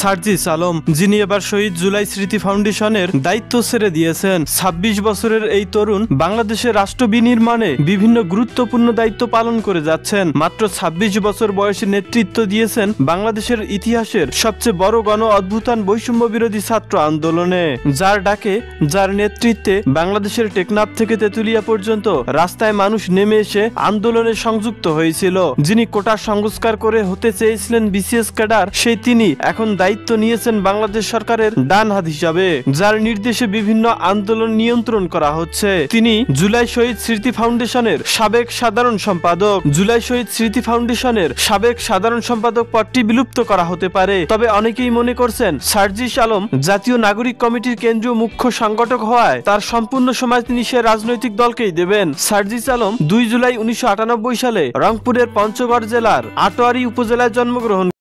সার্জিস আলম, যিনি এবার শহীদ জুলাই স্মৃতি ফাউন্ডেশনের দায়িত্ব ছেড়ে দিয়েছেন। ২৬ বছরের এই তরুণ বাংলাদেশের রাষ্ট্র বিনির্মাণে বিভিন্ন গুরুত্বপূর্ণ দায়িত্ব পালন করে যাচ্ছেন। মাত্র ২৬ বছর বয়সে নেতৃত্ব দিয়েছেন বাংলাদেশের ইতিহাসের সবচেয়ে বড় গণ অভ্যুত্থান বৈষম্য বিরোধী ছাত্র আন্দোলনে, যার ডাকে, যার নেতৃত্বে বাংলাদেশের টেকনাফ থেকে তেতুলিয়া পর্যন্ত রাস্তায় মানুষ নেমে এসে আন্দোলনে সংযুক্ত হয়েছিল। যিনি কোটা সংস্কার করে হতে চেয়েছিলেন বিসিএস ক্যাডার, সেই তিনি এখন দায়িত্ব নিয়েছেন বাংলাদেশ সরকারের ডান হাত হিসাবে, যার নির্দেশে বিভিন্ন আন্দোলন নিয়ন্ত্রণ করা হচ্ছে। তিনি জুলাই শহীদ স্মৃতি ফাউন্ডেশনের সাবেক সাধারণ সম্পাদক। জুলাই শহীদ স্মৃতি ফাউন্ডেশনের সাবেক সাধারণ সম্পাদক পদটি বিলুপ্ত করা হতে পারে, তবে অনেকেই মনে করছেন সার্জিস আলম জাতীয় নাগরিক কমিটির কেন্দ্রীয় মুখ্য সংগঠক হওয়ায় তার সম্পূর্ণ সময় তিনি সে রাজনৈতিক দলকেই দেবেন। সার্জিস আলম ২ জুলাই ১৯৯৮ সালে রংপুরের পঞ্চগড় জেলার আটোয়ারী উপজেলায় জন্মগ্রহণ